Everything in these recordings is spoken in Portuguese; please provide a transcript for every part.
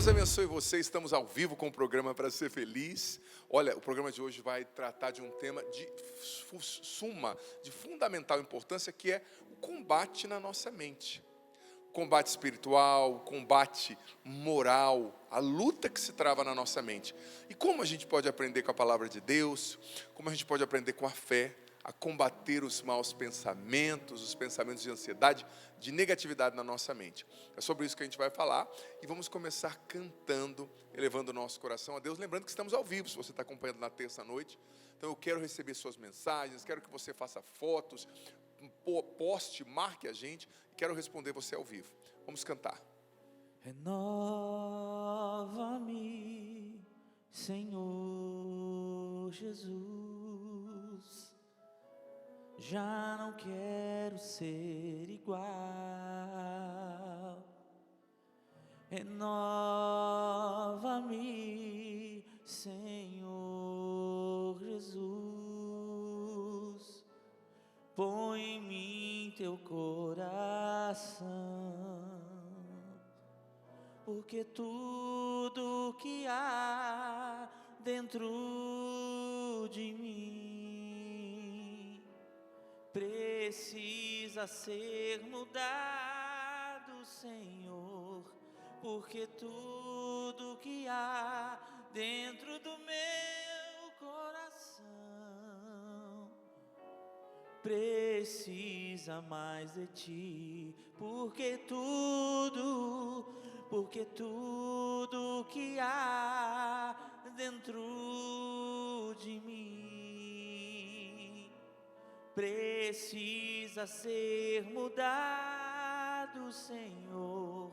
Deus abençoe você, estamos ao vivo com o programa Para Ser Feliz. Olha, o programa de hoje vai tratar de um tema de fundamental importância, que é o combate na nossa mente. O combate espiritual, o combate moral, a luta que se trava na nossa mente. E como a gente pode aprender com a palavra de Deus, como a gente pode aprender com a fé, a combater os maus pensamentos, os pensamentos de ansiedade, de negatividade na nossa mente. É sobre isso que a gente vai falar e vamos começar cantando, elevando o nosso coração a Deus, lembrando que estamos ao vivo, se você está acompanhando na terça-noite. Então eu quero receber suas mensagens, quero que você faça fotos, poste, marque a gente, e quero responder você ao vivo. Vamos cantar. Renova-me, Senhor Jesus. Já não quero ser igual. Renova-me, Senhor Jesus. Põe em mim teu coração, porque tudo que há dentro de mim precisa ser mudado, Senhor, porque tudo que há dentro do meu coração precisa mais de ti, porque tudo que há dentro de mim precisa ser mudado, Senhor,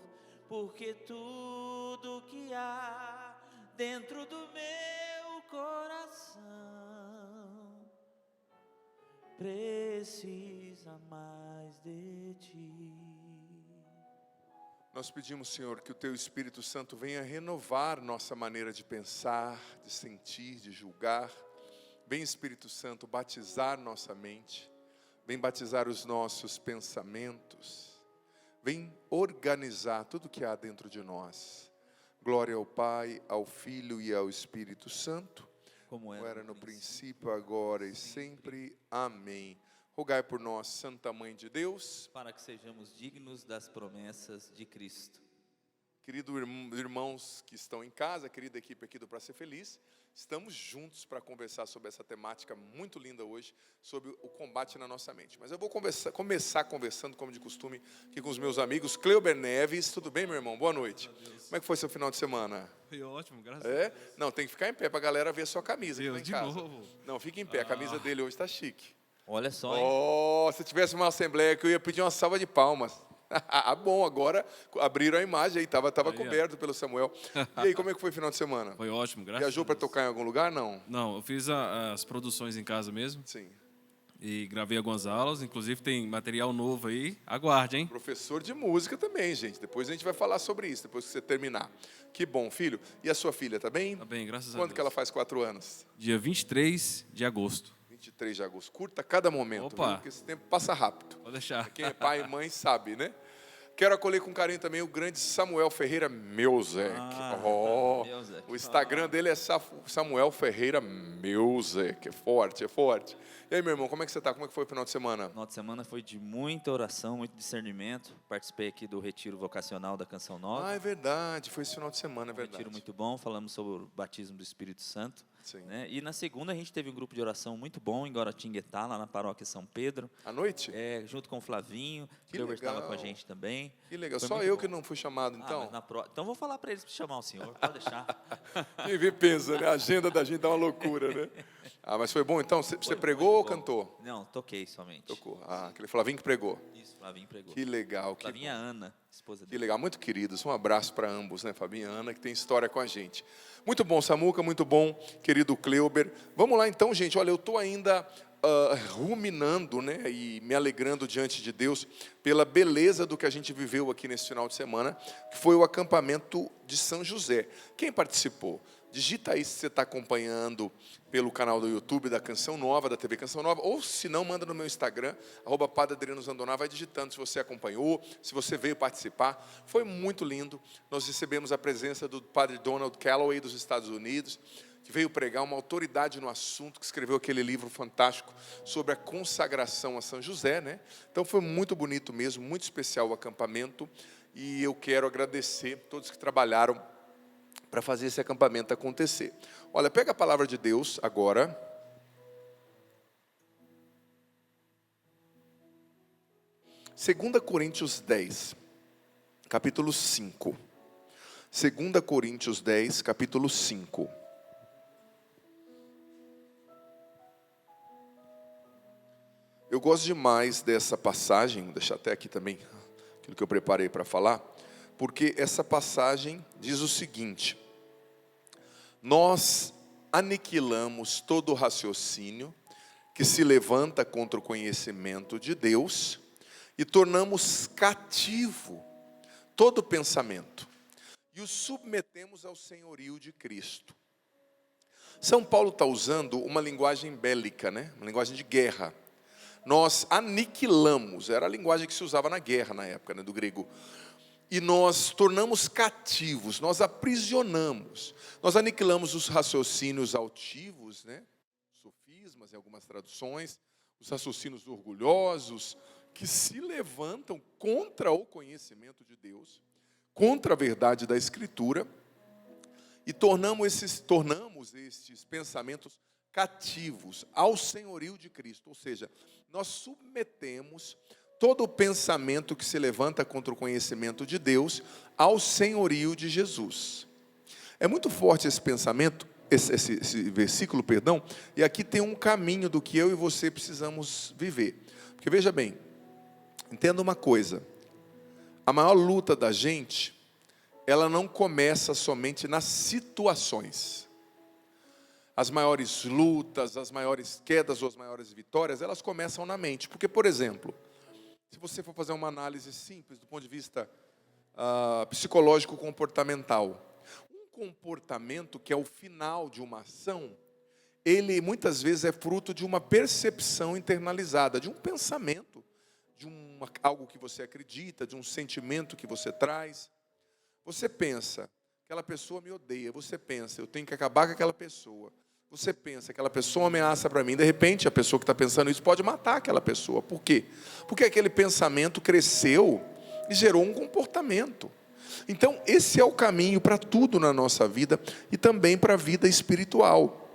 porque tudo que há dentro do meu coração precisa mais de ti. Nós pedimos, Senhor, que o Teu Espírito Santo venha renovar nossa maneira de pensar, de sentir, de julgar. Vem, Espírito Santo, batizar nossa mente. Vem batizar os nossos pensamentos. Vem organizar tudo que há dentro de nós. Glória ao Pai, ao Filho e ao Espírito Santo, como era no princípio, agora e sempre. Amém. Rogai por nós, Santa Mãe de Deus, para que sejamos dignos das promessas de Cristo. Queridos irmãos que estão em casa, querida equipe aqui do Pra Ser Feliz, estamos juntos para conversar sobre essa temática muito linda hoje, sobre o combate na nossa mente. Mas eu vou começar conversando, como de costume, aqui com os meus amigos. Cleuber Neves, tudo bem, meu irmão? Boa noite. Como é que foi seu final de semana? Foi ótimo, graças a Deus. Não, tem que ficar em pé para a galera ver a sua camisa aqui lá em De casa. novo? Não, fica em pé, a camisa dele hoje está chique. Olha só, hein? Se tivesse uma assembleia que eu ia pedir uma salva de palmas. Bom, agora abriram a imagem aí, estava coberto pelo Samuel. E aí, como é que foi o final de semana? Foi ótimo, graças a Deus. Viajou para tocar em algum lugar, não? Não, eu fiz as produções em casa mesmo. Sim. E gravei algumas aulas, inclusive tem material novo aí. Aguarde, hein? Professor de música também, gente. Depois a gente vai falar sobre isso, depois que você terminar. Que bom, filho. E a sua filha, tá bem? Tá bem, graças a Quando Deus. que ela faz 4 anos? Dia 23 de agosto. 23 de agosto. Curta cada momento, Opa. viu? Porque esse tempo passa rápido. Pode deixar. Quem é pai e mãe sabe, né? Quero acolher com carinho também o grande Samuel Ferreira Meuzek. Meuzek. O Instagram dele é Samuel Ferreira Meuzek. É forte, é forte. E aí, meu irmão, como é que você está? Como é que foi o final de semana? O final de semana foi de muita oração, muito discernimento. Participei aqui do retiro vocacional da Canção Nova. É verdade. Foi esse final de semana, é Um verdade. retiro muito bom, falamos sobre o batismo do Espírito Santo. Sim. Né? E na segunda a gente teve um grupo de oração muito bom em Guaratinguetá, lá na paróquia São Pedro. À noite? Junto com o Flavinho, Que o Cleuber estava legal. com a gente também. Que legal. Foi Só muito eu bom. que não fui chamado, então? Então vou falar para eles para chamar o senhor, pode deixar. Quem vê pensa, né? A agenda da gente dá uma loucura, né? Mas foi bom, então? Você pregou ou bom. cantou? Não, toquei somente. Tocou. Aquele Flavinho que pregou. Isso, Flavinho pregou. Que legal. Flavinho e a Ana, esposa Que dele. legal, muito queridos, um abraço para ambos, né, Fabinho e Ana, que tem história com a gente. Muito bom, Samuca, muito bom, querido Cleuber. Vamos lá então, gente, olha, eu estou ainda ruminando, né, e me alegrando diante de Deus pela beleza do que a gente viveu aqui nesse final de semana, que foi o acampamento de São José. Quem participou? digita aí se você está acompanhando pelo canal do YouTube da Canção Nova, da TV Canção Nova, ou se não, manda no meu Instagram, @Padre Adriano Zandoná, vai digitando se você acompanhou, se você veio participar. Foi muito lindo. Nós recebemos a presença do Padre Donald Calloway dos Estados Unidos, que veio pregar, uma autoridade no assunto, que escreveu aquele livro fantástico sobre a consagração a São José, né? Então foi muito bonito mesmo, muito especial o acampamento, e eu quero agradecer a todos que trabalharam para fazer esse acampamento acontecer. Olha, pega a palavra de Deus agora. Segunda Coríntios 10, capítulo 5. 2 Coríntios 10, capítulo 5. Eu gosto demais dessa passagem, vou deixar até aqui também aquilo que eu preparei para falar, porque essa passagem diz o seguinte: nós aniquilamos todo o raciocínio que se levanta contra o conhecimento de Deus e tornamos cativo todo pensamento e o submetemos ao senhorio de Cristo. São Paulo está usando uma linguagem bélica, né? Uma linguagem de guerra. Nós aniquilamos, era a linguagem que se usava na guerra na época, né, do grego. E nós tornamos cativos, nós aprisionamos, nós aniquilamos os raciocínios altivos, né? Sofismas em algumas traduções, os raciocínios orgulhosos, que se levantam contra o conhecimento de Deus, contra a verdade da Escritura, e tornamos estes pensamentos cativos ao senhorio de Cristo, ou seja, nós submetemos todo o pensamento que se levanta contra o conhecimento de Deus ao senhorio de Jesus. É muito forte esse pensamento, esse versículo, perdão, e aqui tem um caminho do que eu e você precisamos viver. Porque veja bem, entenda uma coisa, a maior luta da gente, ela não começa somente nas situações. As maiores lutas, as maiores quedas ou as maiores vitórias, elas começam na mente. Porque, por exemplo, se você for fazer uma análise simples do ponto de vista psicológico comportamental, um comportamento que é o final de uma ação, ele muitas vezes é fruto de uma percepção internalizada, de um pensamento, de algo que você acredita, de um sentimento que você traz. Você pensa, aquela pessoa me odeia. Você pensa, eu tenho que acabar com aquela pessoa. Você pensa, aquela pessoa ameaça para mim. De repente, a pessoa que está pensando isso pode matar aquela pessoa. Por quê? Porque aquele pensamento cresceu e gerou um comportamento. Então, esse é o caminho para tudo na nossa vida e também para a vida espiritual.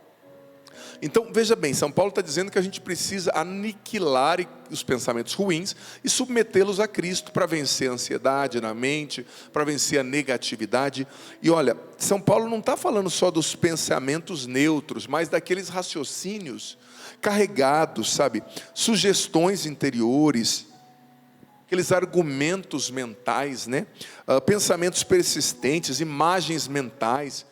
Então, veja bem, São Paulo está dizendo que a gente precisa aniquilar os pensamentos ruins e submetê-los a Cristo para vencer a ansiedade na mente, para vencer a negatividade. E olha, São Paulo não está falando só dos pensamentos neutros, mas daqueles raciocínios carregados, sabe? Sugestões interiores, aqueles argumentos mentais, né? Pensamentos persistentes, imagens mentais,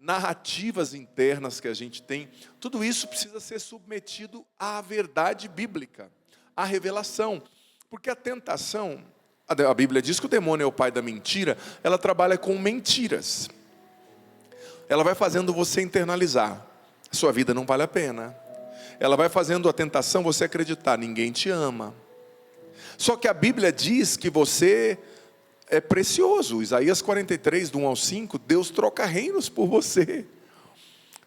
narrativas internas que a gente tem, tudo isso precisa ser submetido à verdade bíblica, à revelação, porque a tentação, a Bíblia diz que o demônio é o pai da mentira, ela trabalha com mentiras, ela vai fazendo você internalizar, sua vida não vale a pena, ela vai fazendo a tentação você acreditar, ninguém te ama, só que a Bíblia diz que você é precioso. Isaías 43, do 1 ao 5, Deus troca reinos por você.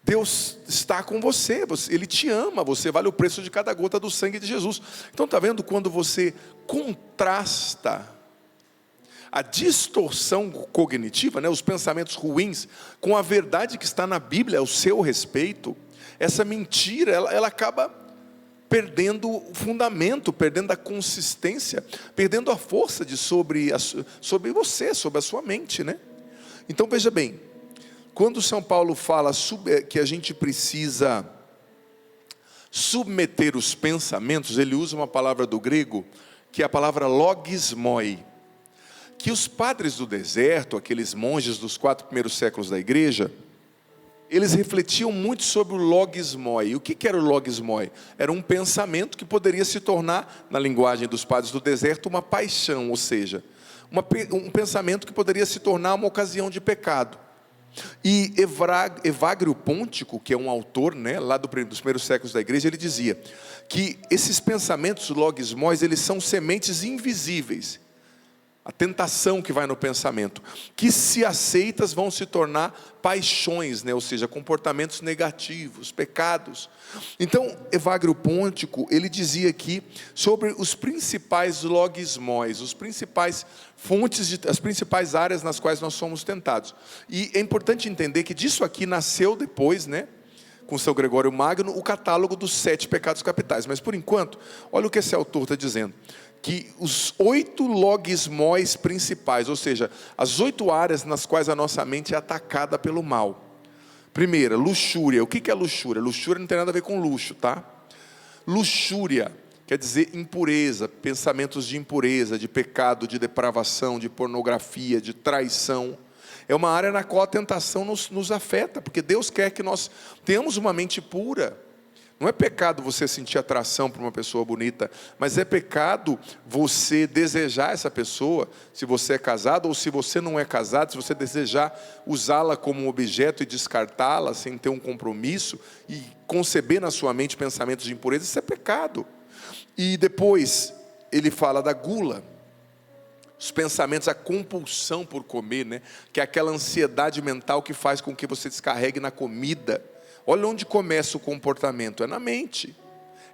Deus está com você, Ele te ama, você vale o preço de cada gota do sangue de Jesus. Então está vendo quando você contrasta a distorção cognitiva, né, os pensamentos ruins, com a verdade que está na Bíblia ao seu respeito, essa mentira, ela acaba perdendo o fundamento, perdendo a consistência, perdendo a força sobre você, sobre a sua mente, né? Então veja bem, quando São Paulo fala que a gente precisa submeter os pensamentos, ele usa uma palavra do grego, que é a palavra logismoi, que os padres do deserto, aqueles monges dos 4 primeiros séculos da igreja, eles refletiam muito sobre o logismoi. O que era o logismoi? Era um pensamento que poderia se tornar, na linguagem dos padres do deserto, uma paixão, ou seja, um pensamento que poderia se tornar uma ocasião de pecado. E Evagrio Pôntico, que é um autor, né, lá dos primeiros séculos da igreja, ele dizia que esses pensamentos logismós, eles são sementes invisíveis. A tentação que vai no pensamento, que se aceitas vão se tornar paixões, né? Ou seja, comportamentos negativos, pecados. Então, Evagrio Pôntico, ele dizia aqui sobre os principais logismós, os principais fontes, as principais áreas nas quais nós somos tentados. E é importante entender que disso aqui nasceu depois, né, com São Gregório Magno, o catálogo dos 7 pecados capitais. Mas por enquanto, olha o que esse autor está dizendo. Que os 8 logismós principais, ou seja, as 8 áreas nas quais a nossa mente é atacada pelo mal. Primeira, luxúria. O que é luxúria? Luxúria não tem nada a ver com luxo, tá? Luxúria quer dizer impureza, pensamentos de impureza, de pecado, de depravação, de pornografia, de traição. É uma área na qual a tentação nos afeta, porque Deus quer que nós tenhamos uma mente pura. Não é pecado você sentir atração por uma pessoa bonita, mas é pecado você desejar essa pessoa, se você é casado, ou se você não é casado, se você desejar usá-la como um objeto e descartá-la sem ter um compromisso, e conceber na sua mente pensamentos de impureza, isso é pecado. E depois ele fala da gula, os pensamentos, a compulsão por comer, né? Que é aquela ansiedade mental que faz com que você descarregue na comida. Olha onde começa o comportamento, é na mente,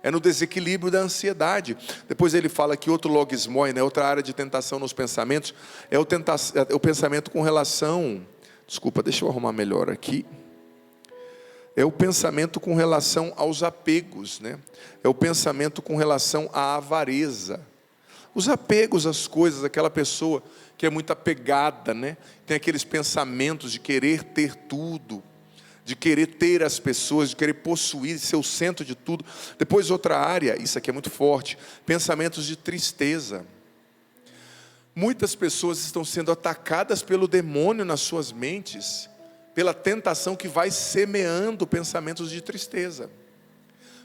é no desequilíbrio da ansiedade. Depois ele fala que outro logismoi, né, outra área de tentação nos pensamentos, é o pensamento com relação, desculpa, deixa eu arrumar melhor aqui, é o pensamento com relação aos apegos, né? É o pensamento com relação à avareza, os apegos às coisas, aquela pessoa que é muito apegada, né? Tem aqueles pensamentos de querer ter tudo, de querer ter as pessoas, de querer possuir, ser o centro de tudo. Depois outra área, isso aqui é muito forte, pensamentos de tristeza. Muitas pessoas estão sendo atacadas pelo demônio nas suas mentes, pela tentação que vai semeando pensamentos de tristeza.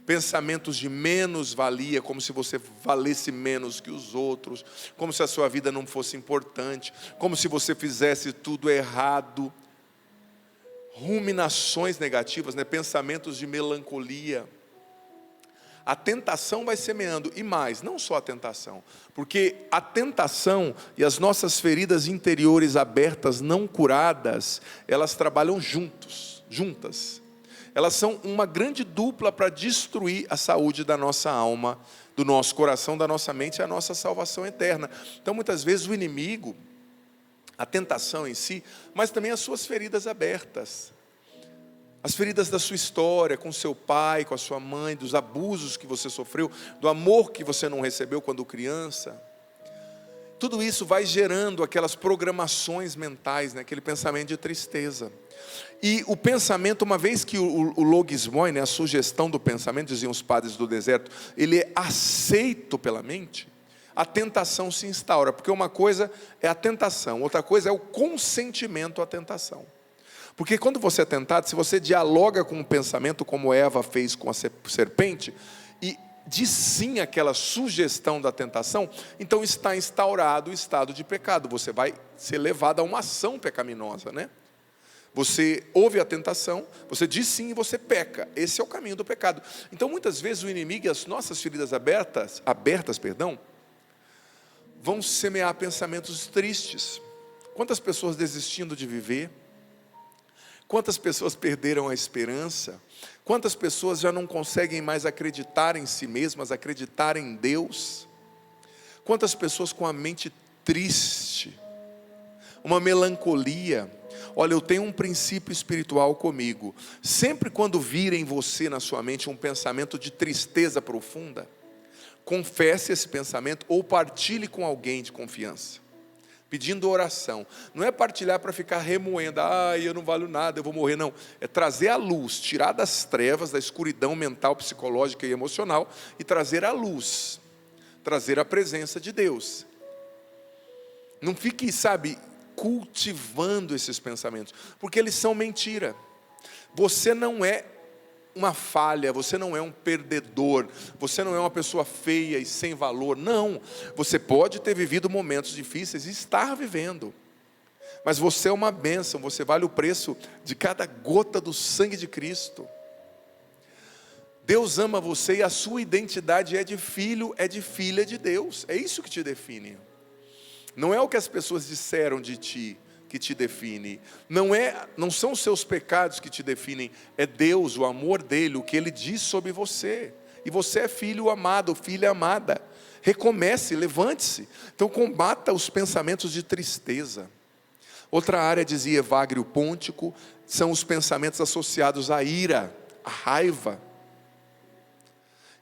Pensamentos de menos-valia, como se você valesse menos que os outros, como se a sua vida não fosse importante, como se você fizesse tudo errado. Ruminações negativas, né? Pensamentos de melancolia. A tentação vai semeando, e mais, não só a tentação, porque a tentação e as nossas feridas interiores abertas, não curadas, elas trabalham juntas. Elas são uma grande dupla para destruir a saúde da nossa alma, do nosso coração, da nossa mente e a nossa salvação eterna. Então muitas vezes o inimigo, a tentação em si, mas também as suas feridas abertas. As feridas da sua história, com seu pai, com a sua mãe, dos abusos que você sofreu, do amor que você não recebeu quando criança. Tudo isso vai gerando aquelas programações mentais, né? Aquele pensamento de tristeza. E o pensamento, uma vez que o logismoi, né? A sugestão do pensamento, diziam os padres do deserto, ele é aceito pela mente, a tentação se instaura, porque uma coisa é a tentação, outra coisa é o consentimento à tentação. Porque quando você é tentado, se você dialoga com o pensamento, como Eva fez com a serpente, e diz sim àquela sugestão da tentação, então está instaurado o estado de pecado, você vai ser levado a uma ação pecaminosa, né? Você ouve a tentação, você diz sim e você peca. Esse é o caminho do pecado. Então muitas vezes o inimigo e as nossas feridas abertas, vão semear pensamentos tristes. Quantas pessoas desistindo de viver? Quantas pessoas perderam a esperança? Quantas pessoas já não conseguem mais acreditar em si mesmas, acreditar em Deus? Quantas pessoas com a mente triste, uma melancolia? Olha, eu tenho um princípio espiritual comigo. Sempre quando virem você na sua mente um pensamento de tristeza profunda, confesse esse pensamento ou partilhe com alguém de confiança, pedindo oração. Não é partilhar para ficar remoendo, eu não valho nada, eu vou morrer, não. É trazer a luz, tirar das trevas, da escuridão mental, psicológica e emocional, e trazer a luz, trazer a presença de Deus. Não fique, cultivando esses pensamentos, porque eles são mentira. Você não é uma falha, você não é um perdedor, você não é uma pessoa feia e sem valor, não. Você pode ter vivido momentos difíceis e estar vivendo, Mas você é uma bênção, você vale o preço de cada gota do sangue de Cristo. Deus ama você e a sua identidade é de filho, é de filha de Deus. É isso que te define. Não é o que as pessoas disseram de ti que te define. Não são os seus pecados que te definem. É Deus, o amor dele, o que ele diz sobre você. E você é filho amado, filha amada. Recomece, levante-se. Então combata os pensamentos de tristeza. Outra área, dizia Evagrio Pontico, são os pensamentos associados à ira, à raiva.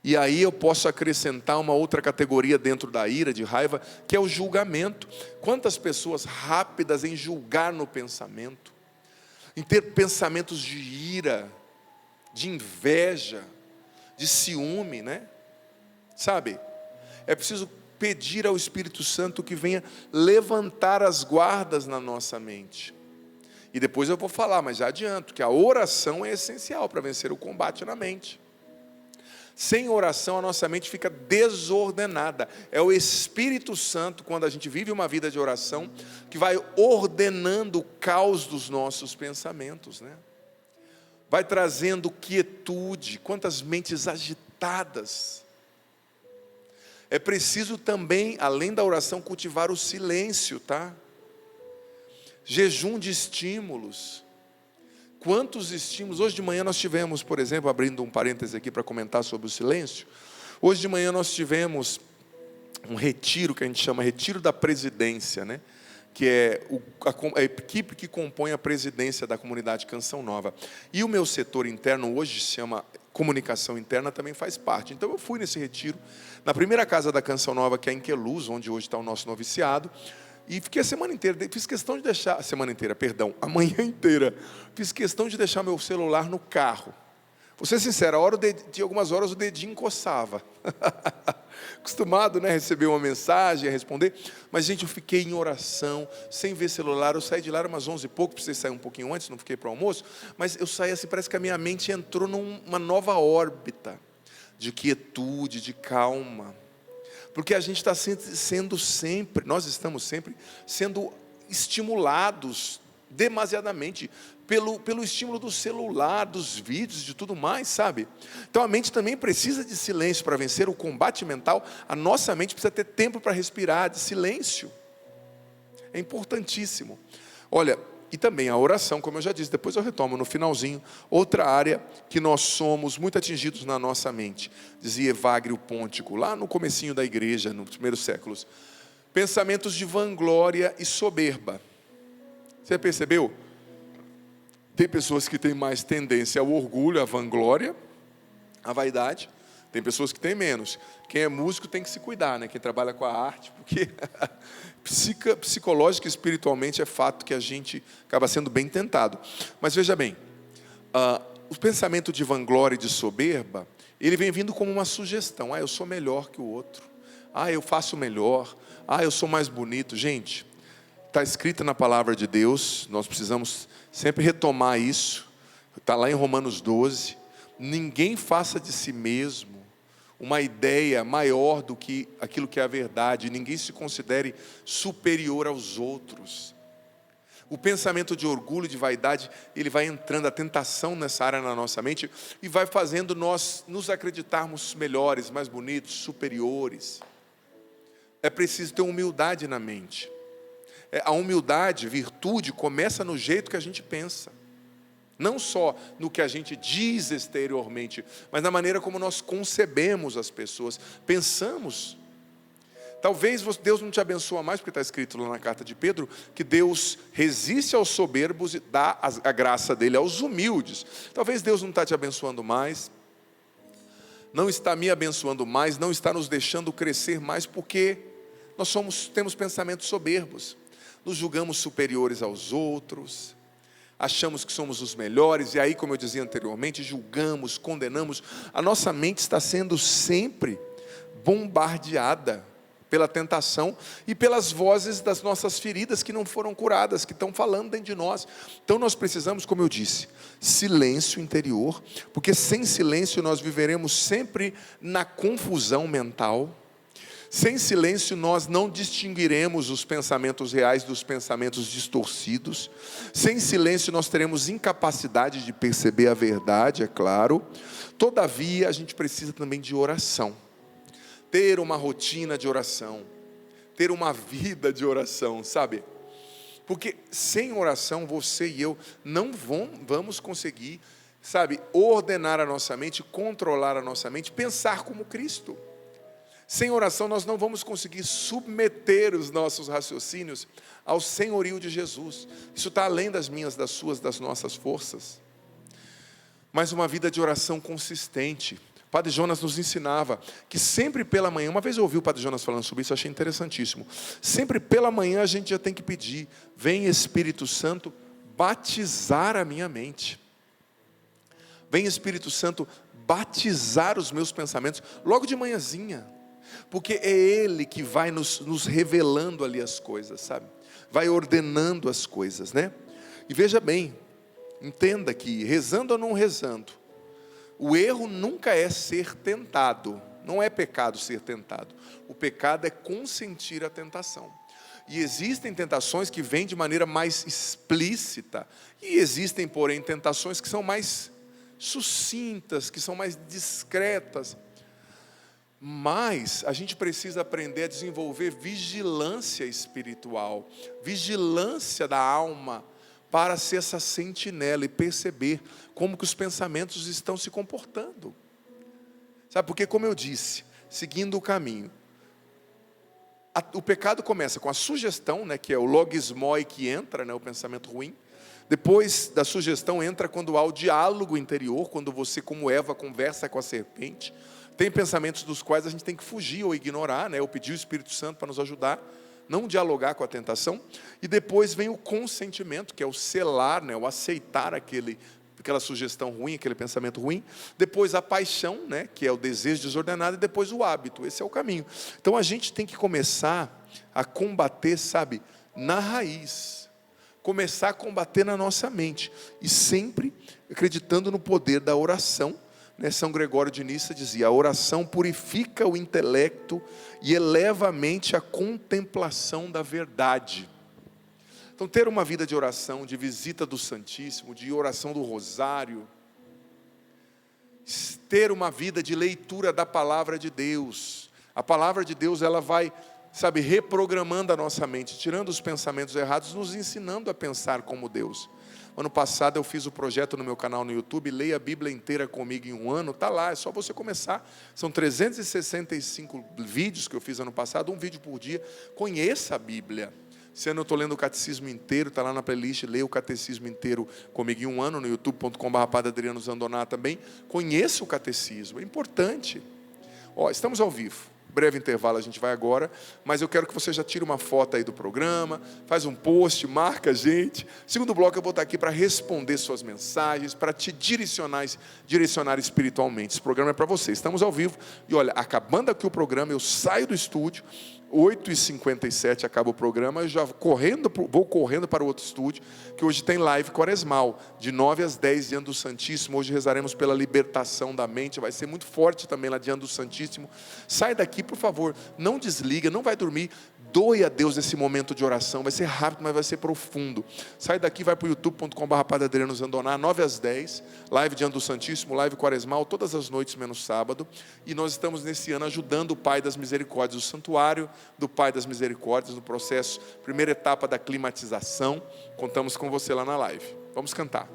E aí eu posso acrescentar uma outra categoria dentro da ira, de raiva, que é o julgamento. Quantas pessoas rápidas em julgar no pensamento, em ter pensamentos de ira, de inveja, de ciúme, né? Sabe? É preciso pedir ao Espírito Santo que venha levantar as guardas na nossa mente. E depois eu vou falar, mas já adianto, que a oração é essencial para vencer o combate na mente. Sem oração a nossa mente fica desordenada. É o Espírito Santo, quando a gente vive uma vida de oração, que vai ordenando o caos dos nossos pensamentos, né? Vai trazendo quietude. Quantas mentes agitadas. É preciso também, além da oração, cultivar o silêncio, tá? Jejum de estímulos. Quantos estímulos? Hoje de manhã nós tivemos, por exemplo, abrindo um parêntese aqui para comentar sobre o silêncio. Hoje de manhã nós tivemos um retiro, que a gente chama Retiro da Presidência, né? Que é a equipe que compõe a presidência da comunidade Canção Nova. E o meu setor interno hoje se chama Comunicação Interna, também faz parte. Então eu fui nesse retiro, na primeira casa da Canção Nova, que é em Queluz, onde hoje está o nosso noviciado. E fiquei a semana inteira, fiz questão de deixar, a manhã inteira, fiz questão de deixar meu celular no carro. Vou ser sincero, de algumas horas o dedinho coçava. Acostumado, né, a receber uma mensagem, a responder. Mas, gente, eu fiquei em oração, sem ver celular. Eu saí de lá, era umas 11 e pouco, precisei sair um pouquinho antes, não fiquei para o almoço. Mas eu saí assim, parece que a minha mente entrou numa nova órbita de quietude, de calma. Porque a gente está nós estamos sempre sendo estimulados demasiadamente pelo estímulo do celular, dos vídeos, de tudo mais, sabe? Então a mente também precisa de silêncio para vencer o combate mental. A nossa mente precisa ter tempo para respirar, de silêncio. É importantíssimo. Olha, e também a oração, como eu já disse, depois eu retomo no finalzinho, outra área que nós somos muito atingidos na nossa mente, dizia Evagrio Pontico, lá no comecinho da igreja, nos primeiros séculos, pensamentos de vanglória e soberba. Você percebeu? Tem pessoas que têm mais tendência ao orgulho, à vanglória, à vaidade. Tem pessoas que têm menos. Quem é músico tem que se cuidar, né? Quem trabalha com a arte, porque psicológica e espiritualmente é fato que a gente acaba sendo bem tentado. Mas veja bem, o pensamento de vanglória e de soberba, ele vem vindo como uma sugestão. Eu sou melhor que o outro. Eu faço melhor. Eu sou mais bonito. Gente, está escrito na palavra de Deus, nós precisamos sempre retomar isso. Está lá em Romanos 12. Ninguém faça de si mesmo uma ideia maior do que aquilo que é a verdade. Ninguém se considere superior aos outros. O pensamento de orgulho, de vaidade, ele vai entrando, a tentação nessa área na nossa mente, e vai fazendo nós nos acreditarmos melhores, mais bonitos, superiores. É preciso ter humildade na mente. A humildade, virtude, começa no jeito que a gente pensa. Não só no que a gente diz exteriormente, mas na maneira como nós concebemos as pessoas, pensamos. Talvez Deus não te abençoe mais, porque está escrito lá na carta de Pedro, que Deus resiste aos soberbos e dá a graça dele aos humildes. Talvez Deus não está te abençoando mais, não está me abençoando mais, não está nos deixando crescer mais, porque nós temos pensamentos soberbos. Nos julgamos superiores aos outros, achamos que somos os melhores, e aí, como eu dizia anteriormente, julgamos, condenamos. A nossa mente está sendo sempre bombardeada pela tentação e pelas vozes das nossas feridas que não foram curadas, que estão falando dentro de nós. Então nós precisamos, como eu disse, silêncio interior, porque sem silêncio nós viveremos sempre na confusão mental. Sem silêncio nós não distinguiremos os pensamentos reais dos pensamentos distorcidos. Sem silêncio nós teremos incapacidade de perceber a verdade, é claro. Todavia a gente precisa também de oração. Ter uma rotina de oração. Ter uma vida de oração, sabe? Porque sem oração você e eu não vamos conseguir, sabe, ordenar a nossa mente, controlar a nossa mente, pensar como Cristo. Sem oração nós não vamos conseguir submeter os nossos raciocínios ao senhorio de Jesus. Isso está além das minhas, das suas, das nossas forças. Mas uma vida de oração consistente. O Padre Jonas nos ensinava que sempre pela manhã, uma vez eu ouvi o Padre Jonas falando sobre isso, eu achei interessantíssimo. Sempre pela manhã a gente já tem que pedir: vem Espírito Santo batizar a minha mente. Vem Espírito Santo batizar os meus pensamentos logo de manhãzinha. Porque é Ele que vai nos revelando ali as coisas, sabe? Vai ordenando as coisas, né? E veja bem, entenda que rezando ou não rezando, o erro nunca é ser tentado. Não é pecado ser tentado. O pecado é consentir a tentação. E existem tentações que vêm de maneira mais explícita. E existem, porém, tentações que são mais sucintas, que são mais discretas. Mas a gente precisa aprender a desenvolver vigilância espiritual, vigilância da alma, para ser essa sentinela e perceber como que os pensamentos estão se comportando. Sabe, porque como eu disse, seguindo o caminho, o pecado começa com a sugestão, né, que é o logismoi que entra, né, o pensamento ruim. Depois da sugestão entra quando há o diálogo interior, quando você, como Eva, conversa com a serpente. Tem pensamentos dos quais a gente tem que fugir ou ignorar, né? Ou pedir o Espírito Santo para nos ajudar, não dialogar com a tentação. E depois vem o consentimento, que é o selar, né? O aceitar aquela sugestão ruim, aquele pensamento ruim. Depois a paixão, né? Que é o desejo desordenado. E depois o hábito, esse é o caminho. Então a gente tem que começar a combater, sabe, na raiz. Começar a combater na nossa mente. E sempre acreditando no poder da oração. São Gregório de Nissa dizia: a oração purifica o intelecto e eleva a mente à contemplação da verdade. Então ter uma vida de oração, de visita do Santíssimo, de oração do Rosário, ter uma vida de leitura da Palavra de Deus. A Palavra de Deus, ela vai, sabe, reprogramando a nossa mente, tirando os pensamentos errados, nos ensinando a pensar como Deus. Ano passado eu fiz o projeto no meu canal no YouTube, Leia a Bíblia inteira comigo em um ano, está lá, é só você começar. São 365 vídeos que eu fiz ano passado, um vídeo por dia. Conheça a Bíblia. Esse ano eu estou lendo o Catecismo inteiro, está lá na playlist, leia o Catecismo inteiro comigo em um ano, no youtube.com/Padre Adriano Zandoná também. Conheça o Catecismo, é importante. Estamos ao vivo. Breve intervalo, a gente vai agora, mas eu quero que você já tire uma foto aí do programa, faz um post, marca a gente. Segundo bloco eu vou estar aqui para responder suas mensagens, para te direcionar espiritualmente. Esse programa é para você, estamos ao vivo. E olha, acabando aqui o programa, eu saio do estúdio, 8h57 acaba o programa, eu já vou correndo para o outro estúdio, que hoje tem live quaresmal, de 9 às 10 diante do Santíssimo. Hoje rezaremos pela libertação da mente, vai ser muito forte também lá diante do Santíssimo. Sai daqui, por favor, não desliga, não vai dormir, doe a Deus esse momento de oração, vai ser rápido, mas vai ser profundo. Sai daqui, vai para o youtube.com/Padre Adriano Zandoná, 9 às 10, live diante do Santíssimo, live quaresmal, todas as noites menos sábado, e nós estamos nesse ano ajudando o Pai das Misericórdias, o santuário do Pai das Misericórdias, no processo, primeira etapa da climatização. Contamos com você lá na live. Vamos cantar.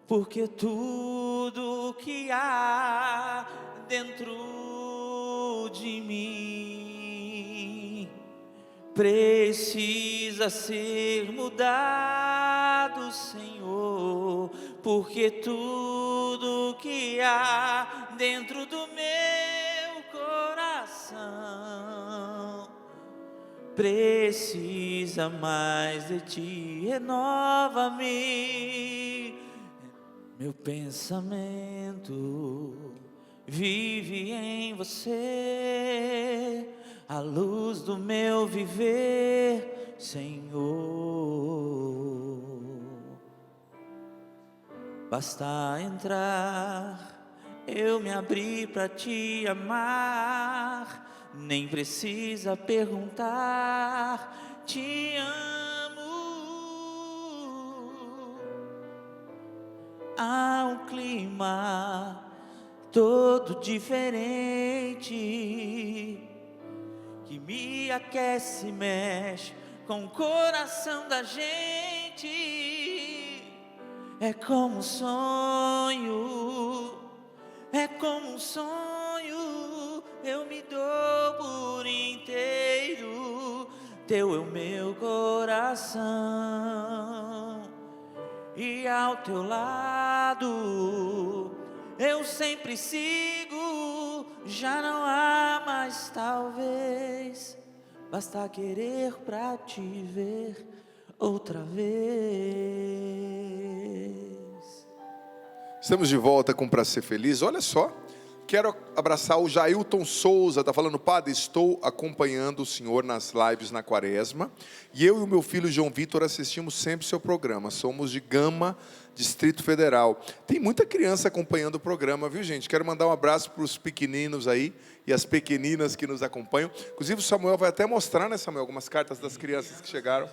Porque tudo que há dentro de mim precisa ser mudado, Senhor. Porque tudo que há dentro do meu coração precisa mais de ti. Renova-me. Meu pensamento vive em você, a luz do meu viver, Senhor. Basta entrar eu me abri para te amar, nem precisa perguntar, te amo. Há um clima todo diferente que me aquece, mexe com o coração da gente. É como um sonho, é como um sonho. Eu me dou por inteiro, teu é o meu coração. E ao teu lado eu sempre sigo, já não há mais talvez, basta querer pra te ver outra vez. Estamos de volta com Pra Ser Feliz. Olha só, quero abraçar o Jailton Souza, está falando: padre, estou acompanhando o senhor nas lives na quaresma, e eu e o meu filho João Vitor assistimos sempre seu programa, somos de Gama, Distrito Federal. Tem muita criança acompanhando o programa, viu, gente? Quero mandar um abraço para os pequeninos aí e as pequeninas que nos acompanham. Inclusive o Samuel vai até mostrar, né, Samuel, algumas cartas das crianças que chegaram.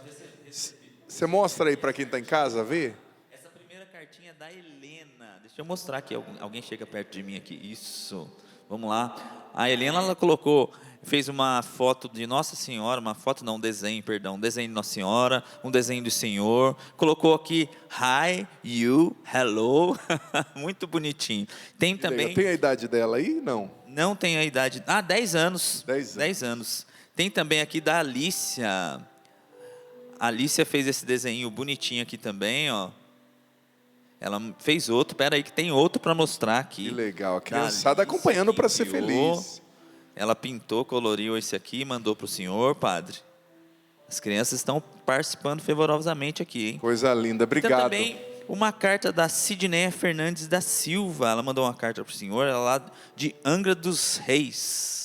Você mostra aí para quem está em casa, vê? Essa primeira cartinha é da Helena. Deixa eu mostrar aqui, alguém chega perto de mim aqui. Isso, vamos lá. A Helena, ela fez uma foto de Nossa Senhora, um desenho de Nossa Senhora, um desenho do Senhor, colocou aqui, hi, you, hello, muito bonitinho. Tem também... Tem a idade dela aí? Não. Não tem a idade, 10 anos. 10 anos. Tem também aqui da Alícia. A Alícia fez esse desenho bonitinho aqui também, ó. Ela fez outro, peraí que tem outro para mostrar aqui. Que legal, a criançada acompanhando Pra Ser Feliz. Ela pintou, coloriu esse aqui, mandou para o senhor, padre. As crianças estão participando fervorosamente aqui, hein? Coisa linda, obrigado. Então, também uma carta da Sidneia Fernandes da Silva. Ela mandou uma carta para o senhor, ela lá de Angra dos Reis.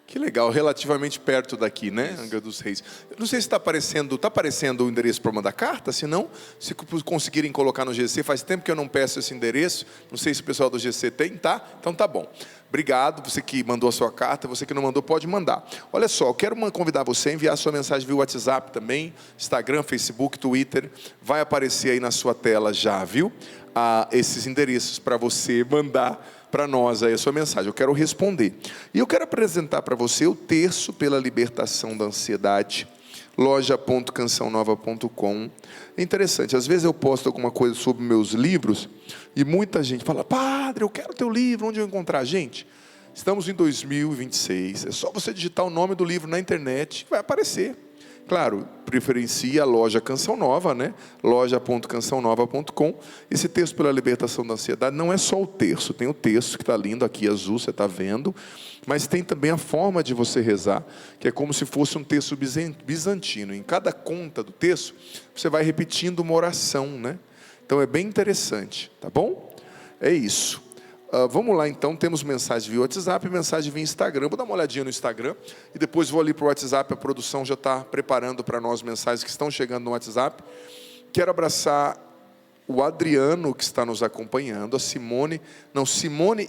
Que legal, relativamente perto daqui, né? Angra dos Reis. Eu não sei se está aparecendo o endereço para mandar carta, se não, se conseguirem colocar no GC, faz tempo que eu não peço esse endereço, não sei se o pessoal do GC tem, tá? Então tá bom. Obrigado, você que mandou a sua carta, você que não mandou pode mandar. Olha só, eu quero convidar você a enviar a sua mensagem via WhatsApp também, Instagram, Facebook, Twitter, vai aparecer aí na sua tela já, viu? Esses endereços para você mandar para nós aí a sua mensagem, eu quero responder. E eu quero apresentar para você o terço pela libertação da ansiedade, loja.cançãonova.com. É interessante, às vezes eu posto alguma coisa sobre meus livros e muita gente fala: padre, eu quero teu livro, onde eu encontrar? Gente, estamos em 2026, é só você digitar o nome do livro na internet, vai aparecer. Claro, preferencia a loja Canção Nova, né? loja.cançãonova.com. Esse texto pela libertação da ansiedade não é só o terço, tem o texto que está lindo aqui, azul, você está vendo, mas tem também a forma de você rezar, que é como se fosse um texto bizantino. Em cada conta do texto, você vai repetindo uma oração, né? Então é bem interessante, tá bom? É isso. Vamos lá então, temos mensagem via WhatsApp e mensagem via Instagram. Vou dar uma olhadinha no Instagram e depois vou ali para o WhatsApp. A produção já está preparando para nós mensagens que estão chegando no WhatsApp. Quero abraçar o Adriano, que está nos acompanhando, a Simone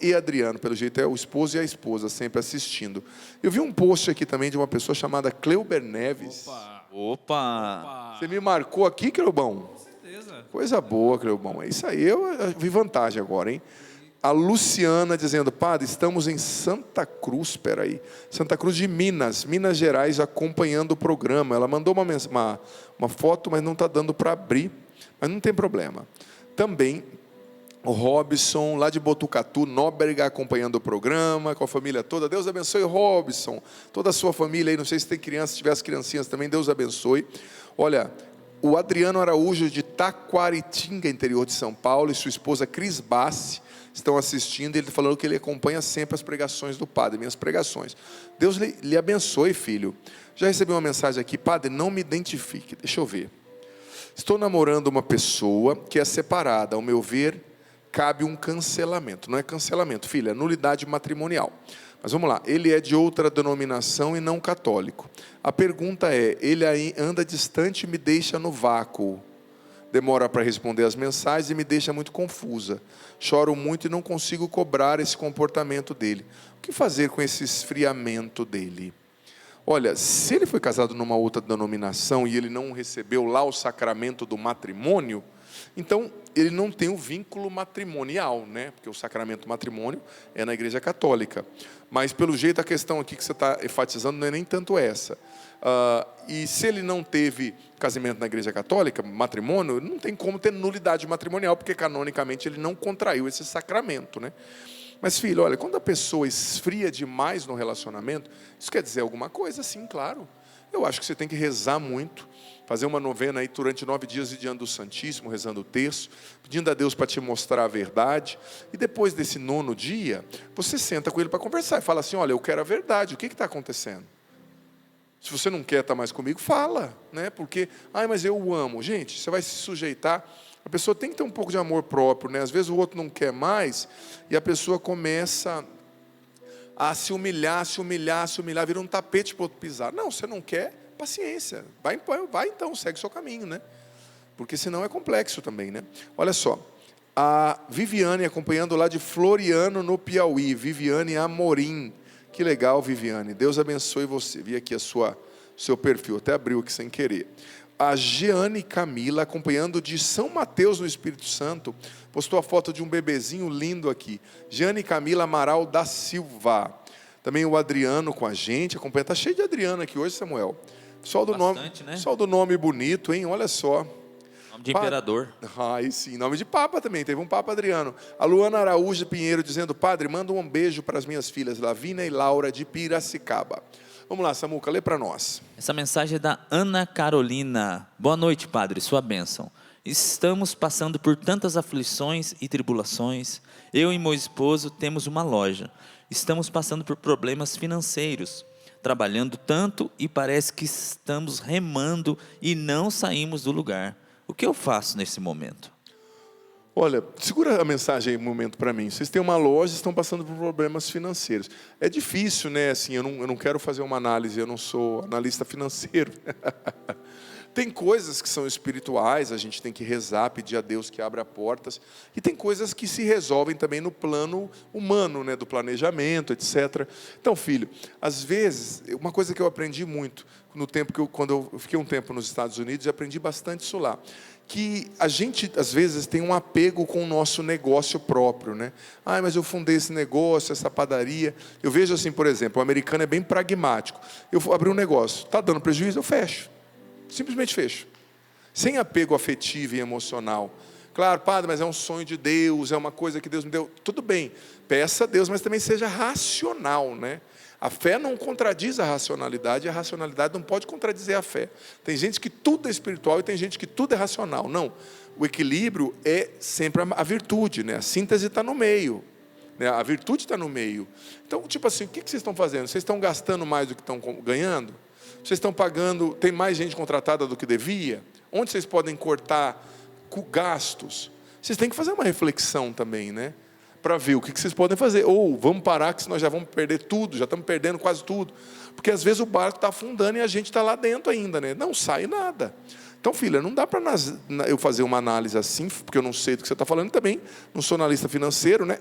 e Adriano, pelo jeito é o esposo e a esposa, sempre assistindo. Eu vi um post aqui também de uma pessoa chamada Cleuber Neves. Opa! Você me marcou aqui, Cleubão? Com certeza. Coisa boa, Cleubão. É isso aí, eu vi vantagem agora, hein? A Luciana dizendo: padre, estamos em Santa Cruz, Santa Cruz de Minas Gerais, acompanhando o programa. Ela mandou uma foto, mas não está dando para abrir, mas não tem problema. Também o Robson, lá de Botucatu, Nóbrega, acompanhando o programa, com a família toda. Deus abençoe, Robson, toda a sua família aí, não sei se tem criança, se tiver as criancinhas também, Deus abençoe. Olha, o Adriano Araújo de Taquaritinga, interior de São Paulo, e sua esposa Cris Bassi, estão assistindo, ele falou que ele acompanha sempre as pregações do padre, minhas pregações. Deus lhe abençoe, filho. Já recebi uma mensagem aqui: padre, não me identifique. Deixa eu ver. Estou namorando uma pessoa que é separada. Ao meu ver, cabe um cancelamento. Não é cancelamento, filha, é nulidade matrimonial. Mas vamos lá, ele é de outra denominação e não católico. A pergunta é: ele aí anda distante e me deixa no vácuo. demora para responder as mensagens e me deixa muito confusa. Choro muito e não consigo cobrar esse comportamento dele. O que fazer com esse esfriamento dele? Olha, se ele foi casado numa outra denominação e ele não recebeu lá o sacramento do matrimônio, então ele não tem o vínculo matrimonial, né? Porque o sacramento do matrimônio é na Igreja Católica. Mas pelo jeito a questão aqui que você está enfatizando não é nem tanto essa. E se ele não teve casamento na Igreja Católica, matrimônio, não tem como ter nulidade matrimonial, porque canonicamente ele não contraiu esse sacramento, né? Mas, filho, olha, quando a pessoa esfria demais no relacionamento, isso quer dizer alguma coisa, sim, claro. Eu acho que você tem que rezar muito, fazer uma novena aí durante 9 dias diante do Santíssimo, rezando o terço, pedindo a Deus para te mostrar a verdade. E depois desse 9º dia, você senta com ele para conversar e fala assim, olha, eu quero a verdade, o que está acontecendo? Se você não quer estar mais comigo, fala, né? Porque, mas eu o amo. Gente, você vai se sujeitar. A pessoa tem que ter um pouco de amor próprio, né? Às vezes o outro não quer mais e a pessoa começa a se humilhar, vira um tapete para o outro pisar. Não, você não quer, paciência. Vai então, segue o seu caminho, né? Porque senão é complexo também, né? Olha só, a Viviane acompanhando lá de Floriano, no Piauí. Viviane Amorim. Que legal, Viviane. Deus abençoe você. Vi aqui seu perfil, até abriu aqui sem querer. A Jeane Camila, acompanhando de São Mateus, no Espírito Santo, postou a foto de um bebezinho lindo aqui. Jeane Camila Amaral da Silva. Também o Adriano com a gente, acompanhando. Está cheio de Adriano aqui hoje, Samuel. Só do Bastante, nome, né? só do nome bonito, hein? Olha só. Nome de imperador. Aí sim, nome de Papa também, teve um Papa Adriano. A Luana Araújo Pinheiro dizendo, padre, manda um beijo para as minhas filhas, Lavina e Laura, de Piracicaba. Vamos lá, Samuca, lê para nós. Essa mensagem é da Ana Carolina. Boa noite, padre, sua bênção. Estamos passando por tantas aflições e tribulações. Eu e meu esposo temos uma loja. Estamos passando por problemas financeiros, trabalhando tanto e parece que estamos remando e não saímos do lugar. O que eu faço nesse momento? Olha, segura a mensagem aí um momento para mim. Vocês têm uma loja e estão passando por problemas financeiros. É difícil, né? Assim, eu não quero fazer uma análise, eu não sou analista financeiro. Tem coisas que são espirituais, a gente tem que rezar, pedir a Deus que abra portas. E tem coisas que se resolvem também no plano humano, né? Do planejamento, etc. Então, filho, às vezes, uma coisa que eu aprendi muito, no tempo quando eu fiquei um tempo nos Estados Unidos, e aprendi bastante isso lá, que a gente, às vezes, tem um apego com o nosso negócio próprio, né? Mas eu fundei esse negócio, essa padaria. Eu vejo assim, por exemplo, o americano é bem pragmático. Eu vou abrir um negócio, está dando prejuízo, eu fecho. Simplesmente fecho. Sem apego afetivo e emocional. Claro, padre, mas é um sonho de Deus, é uma coisa que Deus me deu. Tudo bem, peça a Deus, mas também seja racional, né? A fé não contradiz a racionalidade, e a racionalidade não pode contradizer a fé. Tem gente que tudo é espiritual e tem gente que tudo é racional. Não, o equilíbrio é sempre a virtude, né? A síntese está no meio, né? A virtude está no meio. Então, tipo assim, o que vocês estão fazendo? Vocês estão gastando mais do que estão ganhando? Vocês estão pagando, tem mais gente contratada do que devia? Onde vocês podem cortar gastos? Vocês têm que fazer uma reflexão também, né? Para ver o que vocês podem fazer. Ou vamos parar, que senão já vamos perder tudo, já estamos perdendo quase tudo. Porque às vezes o barco está afundando e a gente está lá dentro ainda, né? Não sai nada. Então, filha, não dá para eu fazer uma análise assim, porque eu não sei do que você está falando também, não sou analista financeiro, né?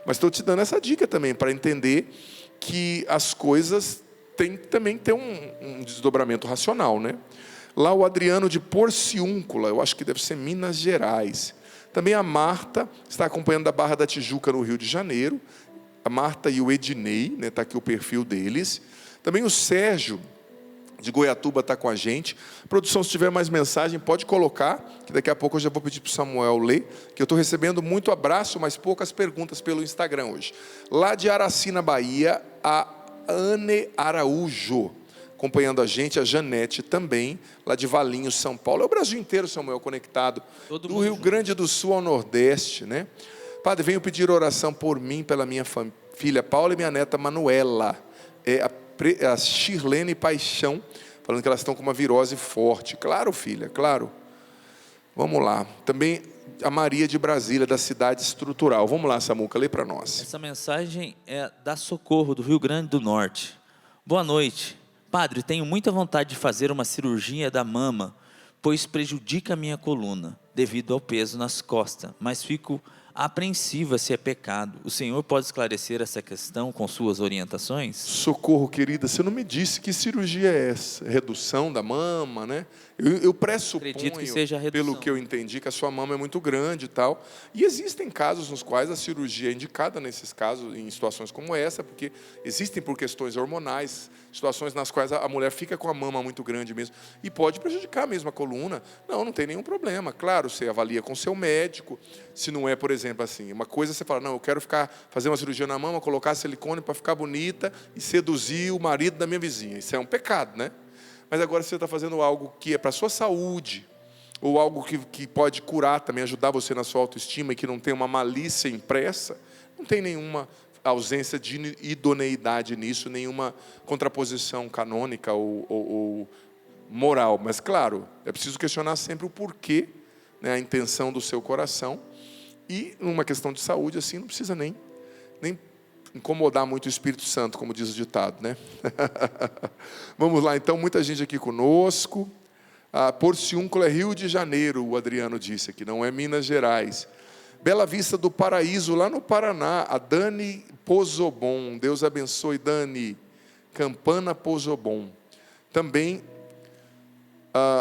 Mas estou te dando essa dica também, para entender que as coisas têm também que ter um desdobramento racional, né? Lá o Adriano de Porciúncula, eu acho que deve ser Minas Gerais. Também a Marta está acompanhando da Barra da Tijuca, no Rio de Janeiro. A Marta e o Ednei, né, está aqui o perfil deles. Também o Sérgio, de Goiatuba, está com a gente. Produção, se tiver mais mensagem, pode colocar, que daqui a pouco eu já vou pedir para o Samuel ler, que eu estou recebendo muito abraço, mas poucas perguntas pelo Instagram hoje. Lá de Araci, na Bahia, a Anne Araújo, acompanhando a gente, a Janete também, lá de Valinhos, São Paulo. É o Brasil inteiro, Samuel, conectado. Do Rio Grande do Sul ao Nordeste, né? Padre, venho pedir oração por mim, pela minha filha Paula e minha neta Manuela. A Shirlene Paixão, falando que elas estão com uma virose forte. Claro, filha, claro. Vamos lá. Também a Maria de Brasília, da Cidade Estrutural. Vamos lá, Samuca, lê para nós. Essa mensagem é da Socorro, do Rio Grande do Norte. Boa noite. Padre, tenho muita vontade de fazer uma cirurgia da mama, pois prejudica a minha coluna. devido ao peso nas costas, mas fico apreensiva se é pecado. O senhor pode esclarecer essa questão com suas orientações? Socorro, querida, você não me disse que cirurgia é essa? Redução da mama, né? Eu pressuponho, Acredito que seja a redução. pelo que eu entendi, que a sua mama é muito grande e tal. E existem casos nos quais a cirurgia é indicada nesses casos, em situações como essa, porque existem por questões hormonais, situações nas quais a mulher fica com a mama muito grande mesmo, e pode prejudicar mesmo a coluna. Não tem nenhum problema. Claro, você avalia com seu médico, se não é, por exemplo, assim, uma coisa você fala, não, eu quero fazer uma cirurgia na mama, colocar silicone para ficar bonita e seduzir o marido da minha vizinha. Isso é um pecado, né? Mas agora você está fazendo algo que é para a sua saúde, ou algo que pode curar também, ajudar você na sua autoestima e que não tem uma malícia impressa, não tem nenhuma ausência de idoneidade nisso, nenhuma contraposição canônica ou moral. Mas, claro, é preciso questionar sempre o porquê, né, a intenção do seu coração. E, numa questão de saúde, assim, não precisa nem incomodar muito o Espírito Santo, como diz o ditado, né? Vamos lá, então, muita gente aqui conosco. Porciúncula é Rio de Janeiro, o Adriano disse aqui, não é Minas Gerais. Bela Vista do Paraíso, lá no Paraná, a Dani Pozobon. Deus abençoe, Dani. Campana Pozobon. Também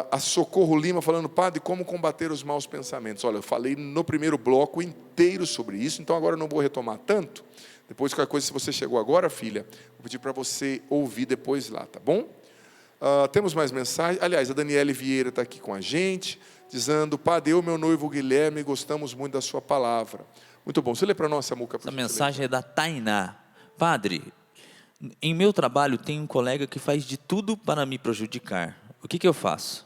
a Socorro Lima falando, padre, como combater os maus pensamentos? Olha, eu falei no primeiro bloco inteiro sobre isso, então agora eu não vou retomar tanto. Depois, qualquer coisa, se você chegou agora, filha, vou pedir para você ouvir depois lá, tá bom? Temos mais mensagens. Aliás, a Daniele Vieira está aqui com a gente, dizendo, padre, eu e meu noivo Guilherme gostamos muito da sua palavra. Muito bom. Você lê para nós, Samuca? Essa mensagem é da Tainá. Padre, em meu trabalho tem um colega que faz de tudo para me prejudicar. O que eu faço?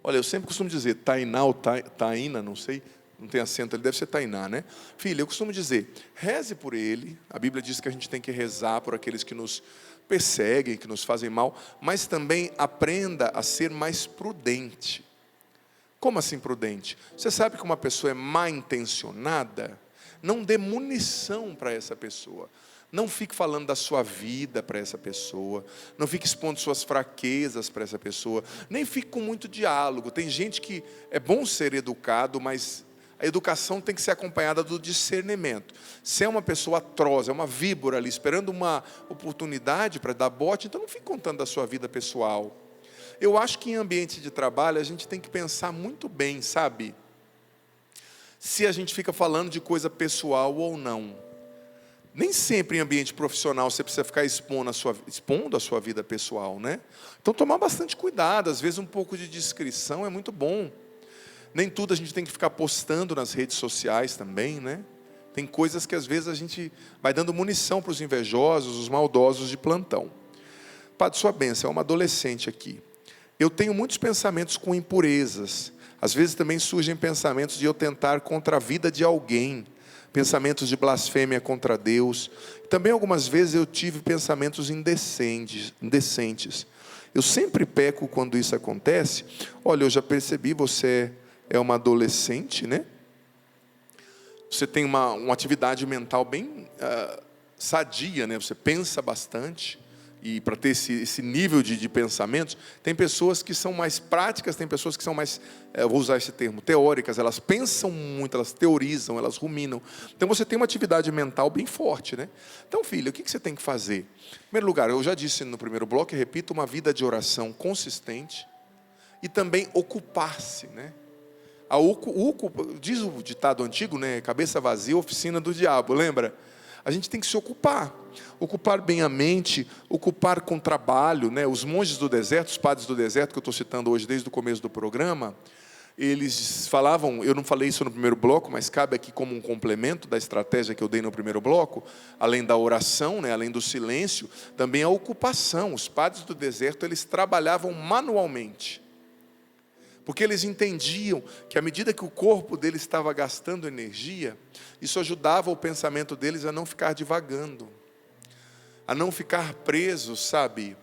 Olha, eu sempre costumo dizer, Tainá ou Taina, não sei, não tem acento, ele deve ser Tainá, né? Filha, eu costumo dizer, reze por ele. A Bíblia diz que a gente tem que rezar por aqueles que nos perseguem, que nos fazem mal, mas também aprenda a ser mais prudente. Como assim prudente? Você sabe que uma pessoa é mal intencionada? Não dê munição para essa pessoa. Não fique falando da sua vida para essa pessoa. Não fique expondo suas fraquezas para essa pessoa. Nem fique com muito diálogo. Tem gente que é bom ser educado, mas a educação tem que ser acompanhada do discernimento. Se é uma pessoa atroz, é uma víbora ali, esperando uma oportunidade para dar bote, então não fique contando da sua vida pessoal. Eu acho que em ambiente de trabalho a gente tem que pensar muito bem, sabe? Se a gente fica falando de coisa pessoal ou não. Nem sempre em ambiente profissional você precisa ficar expondo a sua vida pessoal, né? Então tomar bastante cuidado, às vezes um pouco de discrição é muito bom. Nem tudo a gente tem que ficar postando nas redes sociais também, né? Tem coisas que às vezes a gente vai dando munição para os invejosos, os maldosos de plantão. Padre, sua bênção, é uma adolescente aqui. Eu tenho muitos pensamentos com impurezas. Às vezes também surgem pensamentos de eu tentar contra a vida de alguém. Pensamentos de blasfêmia contra Deus. Também algumas vezes eu tive pensamentos indecentes. Eu sempre peco quando isso acontece. Olha, eu já percebi, você é uma adolescente, né? Você tem uma atividade mental bem sadia, né? Você pensa bastante. E para ter esse nível de pensamentos, tem pessoas que são mais práticas, tem pessoas que são mais, vou usar esse termo, teóricas. Elas pensam muito, elas teorizam, elas ruminam. Então você tem uma atividade mental bem forte, né? Então, filha, o que você tem que fazer? Em primeiro lugar, eu já disse no primeiro bloco, e repito, uma vida de oração consistente e também ocupar-se, né? Diz o ditado antigo, né? Cabeça vazia, oficina do diabo, lembra? A gente tem que se ocupar bem a mente, ocupar com trabalho, né? Os monges do deserto, os padres do deserto, que eu estou citando hoje desde o começo do programa, eles falavam, eu não falei isso no primeiro bloco, mas cabe aqui como um complemento da estratégia que eu dei no primeiro bloco, além da oração, né? Além do silêncio, também a ocupação. Os padres do deserto, eles trabalhavam manualmente, porque eles entendiam que à medida que o corpo deles estava gastando energia, isso ajudava o pensamento deles a não ficar divagando, a não ficar preso, sabe,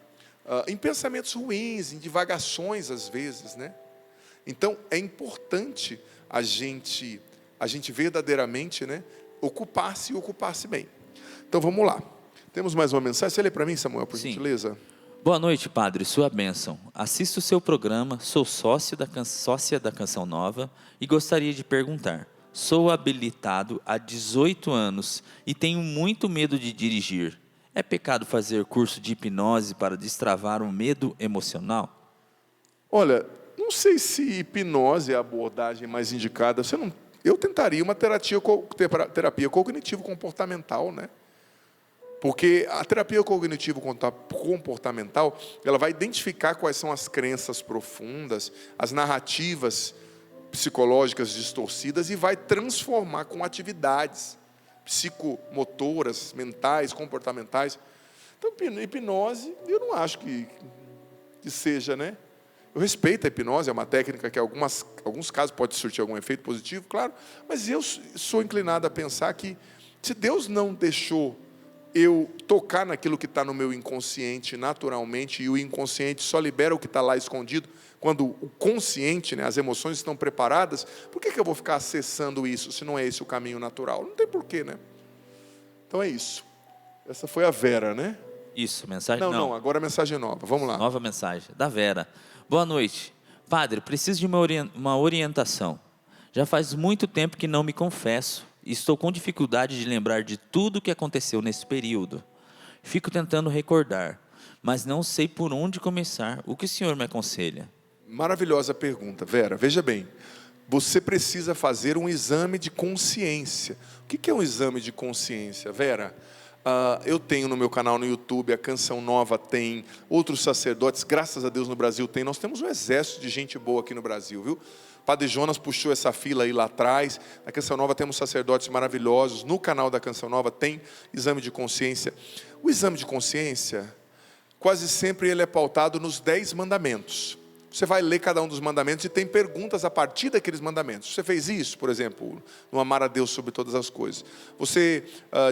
em pensamentos ruins, em divagações às vezes, né? Então é importante a gente verdadeiramente, né, ocupar-se e ocupar-se bem. Então vamos lá. Temos mais uma mensagem. Você lê para mim, Samuel, por gentileza? Boa noite, padre, sua bênção. Assisto o seu programa, sou sócia da Canção Nova e gostaria de perguntar. Sou habilitado há 18 anos e tenho muito medo de dirigir. É pecado fazer curso de hipnose para destravar o medo emocional? Olha, não sei se hipnose é a abordagem mais indicada. Eu tentaria uma terapia cognitivo-comportamental, né? Porque a terapia cognitivo-comportamental, ela vai identificar quais são as crenças profundas, as narrativas psicológicas distorcidas e vai transformar com atividades psicomotoras, mentais, comportamentais. Então, hipnose, eu não acho que seja, né? Eu respeito a hipnose, é uma técnica que em alguns casos pode surtir algum efeito positivo, claro, mas eu sou inclinado a pensar que se Deus não deixou eu tocar naquilo que está no meu inconsciente naturalmente, e o inconsciente só libera o que está lá escondido, quando o consciente, né, as emoções estão preparadas, por que eu vou ficar acessando isso, se não é esse o caminho natural? Não tem porquê, né? Então é isso. Essa foi a Vera, né? Isso, mensagem Não, agora a mensagem nova, vamos lá. Nova mensagem, da Vera. Boa noite. Padre, preciso de uma orientação. Já faz muito tempo que não me confesso. Estou com dificuldade de lembrar de tudo o que aconteceu nesse período. Fico tentando recordar, mas não sei por onde começar. O que o senhor me aconselha? Maravilhosa pergunta, Vera. Veja bem, você precisa fazer um exame de consciência. O que é um exame de consciência, Vera? Eu tenho no meu canal no YouTube, a Canção Nova tem, outros sacerdotes, graças a Deus no Brasil tem. Nós temos um exército de gente boa aqui no Brasil, viu? Padre Jonas puxou essa fila aí lá atrás. Na Canção Nova temos sacerdotes maravilhosos. No canal da Canção Nova tem exame de consciência. O exame de consciência, quase sempre ele é pautado nos 10 mandamentos. Você vai ler cada um dos mandamentos e tem perguntas a partir daqueles mandamentos. Você fez isso, por exemplo, no amar a Deus sobre todas as coisas. Você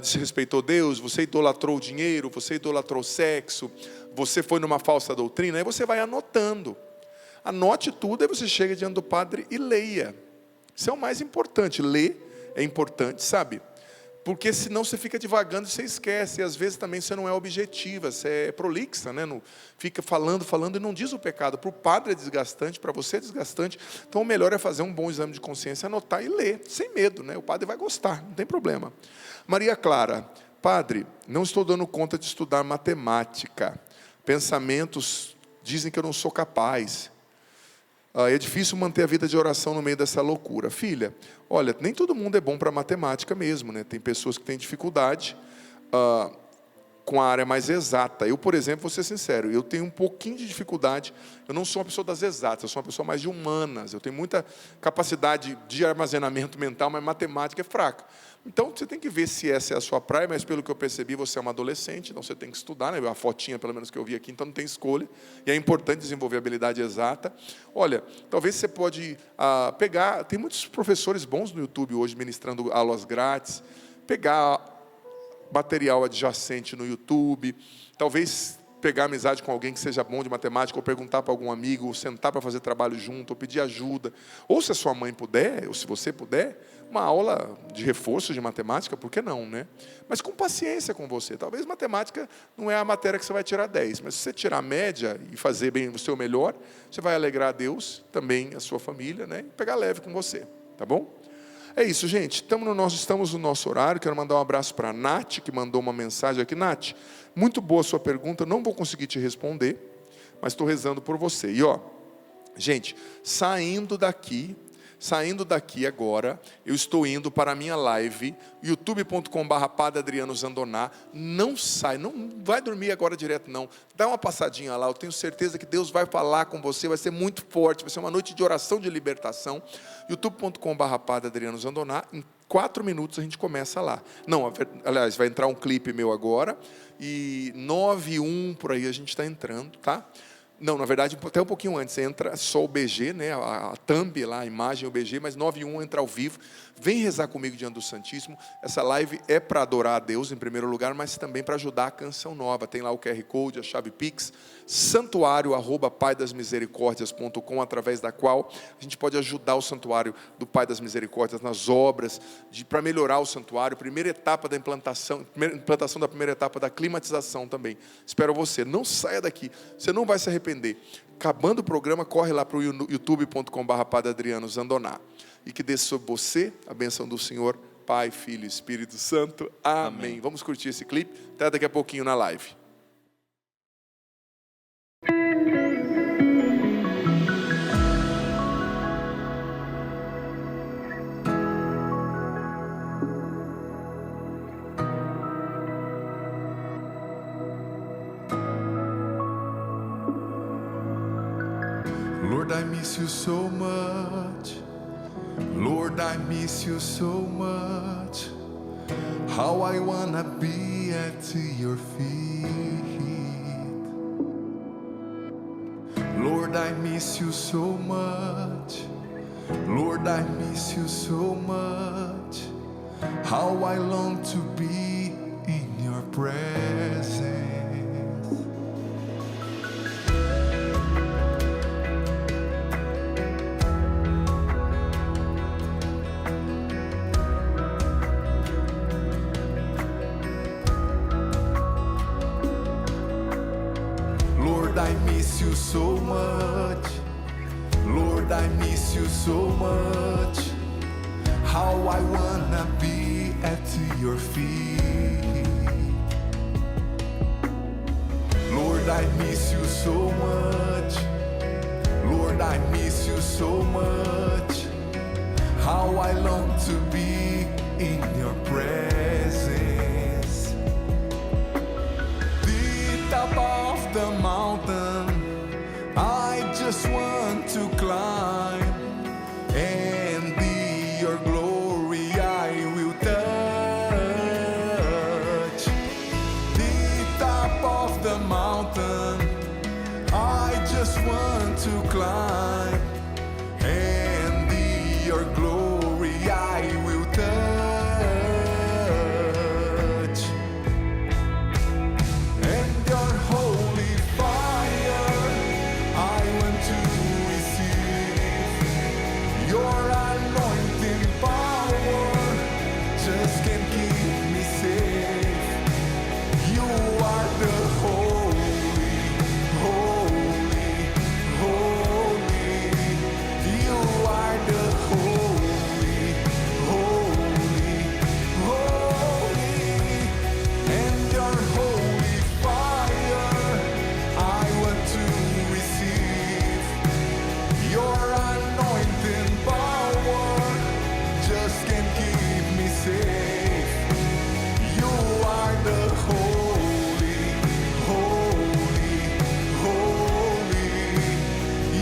desrespeitou Deus, você idolatrou o dinheiro, você idolatrou o sexo, você foi numa falsa doutrina, aí você vai anotando. Anote tudo, aí você chega diante do padre e leia. Isso é o mais importante, ler é importante, sabe? Porque senão você fica divagando e você esquece. E às vezes também você não é objetiva, você é prolixa, né? Não, fica falando e não diz o pecado. Para o padre é desgastante, para você é desgastante. Então o melhor é fazer um bom exame de consciência, anotar e ler, sem medo, né? O padre vai gostar, não tem problema. Maria Clara, padre, não estou dando conta de estudar matemática. Pensamentos dizem que eu não sou capaz. É difícil manter a vida de oração no meio dessa loucura. Filha, olha, nem todo mundo é bom para matemática mesmo, né? Tem pessoas que têm dificuldade com a área mais exata. Eu, por exemplo, vou ser sincero, eu tenho um pouquinho de dificuldade. Eu não sou uma pessoa das exatas, eu sou uma pessoa mais de humanas. Eu tenho muita capacidade de armazenamento mental, mas matemática é fraca. Então, você tem que ver se essa é a sua praia, mas pelo que eu percebi, você é uma adolescente, então você tem que estudar, né? A fotinha, pelo menos, que eu vi aqui, então não tem escolha. E é importante desenvolver a habilidade exata. Olha, talvez você pode pegar... Tem muitos professores bons no YouTube hoje, ministrando aulas grátis. Pegar material adjacente no YouTube. Talvez pegar amizade com alguém que seja bom de matemática, ou perguntar para algum amigo, ou sentar para fazer trabalho junto, ou pedir ajuda. Ou se a sua mãe puder, ou se você puder, uma aula de reforço de matemática, por que não, né? Mas com paciência com você. Talvez matemática não é a matéria que você vai tirar 10, mas se você tirar a média e fazer bem o seu melhor, você vai alegrar a Deus, também a sua família, né? E pegar leve com você, tá bom? É isso, gente. Estamos no nosso horário. Quero mandar um abraço para a Nath, que mandou uma mensagem aqui. Nath, muito boa a sua pergunta. Não vou conseguir te responder, mas estou rezando por você. E, gente, saindo daqui agora, eu estou indo para a minha live, youtube.com/Padre Adriano Zandoná. Não sai, não vai dormir agora direto, não. Dá uma passadinha lá, eu tenho certeza que Deus vai falar com você, vai ser muito forte, vai ser uma noite de oração de libertação. youtube.com/Padre Adriano Zandoná. Em 4 minutos a gente começa lá. Não, aliás, vai entrar um clipe meu agora, e 9:01 por aí a gente está entrando, tá? Não, na verdade, até um pouquinho antes. Entra só o BG, né? A thumb lá, a imagem, o BG, mas 9:01 entra ao vivo. Vem rezar comigo diante do Santíssimo. Essa live é para adorar a Deus em primeiro lugar, mas também para ajudar a Canção Nova. Tem lá o QR Code, a chave Pix, santuario@paidasmisericordias.com, através da qual a gente pode ajudar o Santuário do Pai das Misericórdias nas obras, para melhorar o santuário. Primeira etapa da implantação da primeira etapa da climatização também. Espero você. Não saia daqui, você não vai se arrepender. Acabando o programa, corre lá para o youtube.com/Padre Adriano Zandoná. E que desça sobre você a bênção do Senhor, Pai, Filho e Espírito Santo. Amém. Vamos curtir esse clipe. Até daqui a pouquinho na live. Lord, I miss you so much. Lord, I miss you so much. How I wanna be at your feet. Lord, I miss you so much. Lord, I miss you so much. How I long to be in your presence. Lord, I miss you so much. Lord, I miss you so much. How I wanna be at your feet. Lord, I miss you so much. Lord, I miss you so much. How I long to be in your presence. The top of the mountain, I just want to climb, and your glory I will touch. The top of the mountain, I just want to climb, and your glory I will touch. And your holy fire I want to receive. Your anointing power just can't keep me safe. You are the holy, holy, holy. You are the holy, holy, holy. And your holy fire I want to receive. Your anointing power just can't keep me safe. You are the holy, holy, holy.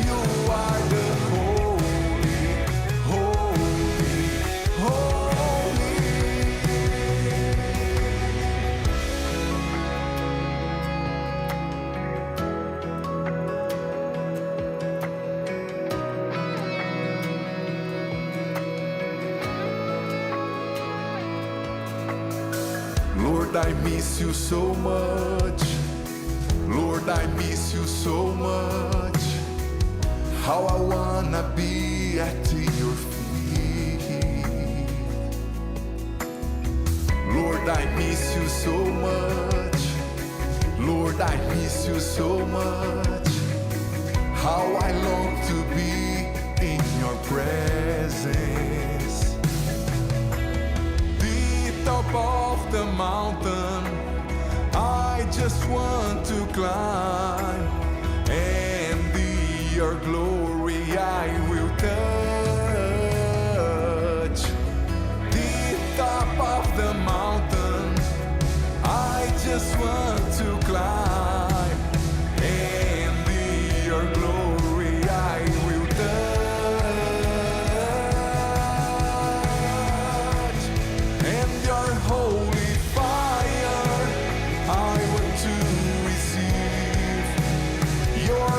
You are the holy, holy, holy. Lord, I miss you so much. Lord, I miss you so much. How I wanna be at your feet. Lord, I miss you so much. Lord, I miss you so much. How I long to be in your presence. The top of the mountain, I just want to climb, and your glory I will touch. The top of the mountain, I just want to climb, and your glory I will touch. And your holy fire I want to receive. Your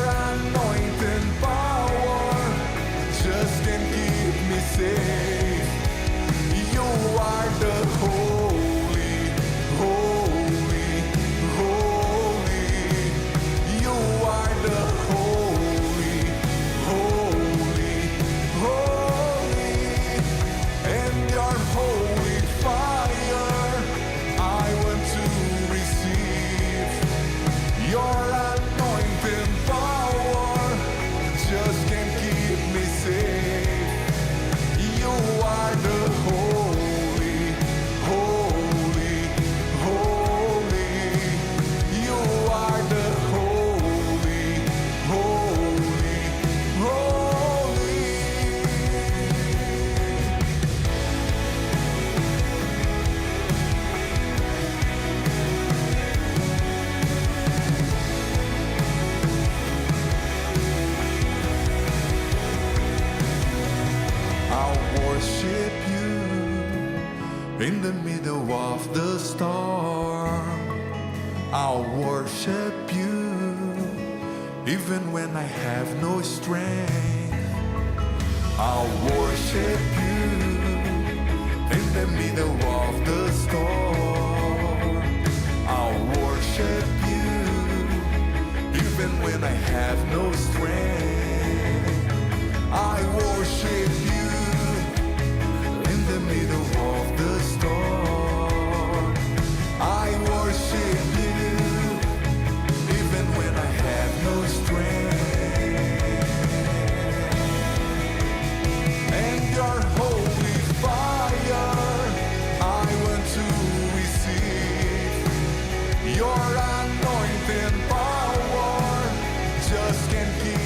in the middle of the storm. I'll worship you, even when I have no strength. I'll worship you in the middle of the storm. I'll worship you, even when I have no strength. I worship you in the middle of the storm. I worship you, even when I have no strength. And your holy fire, I want to receive. Your anointing power just can't keep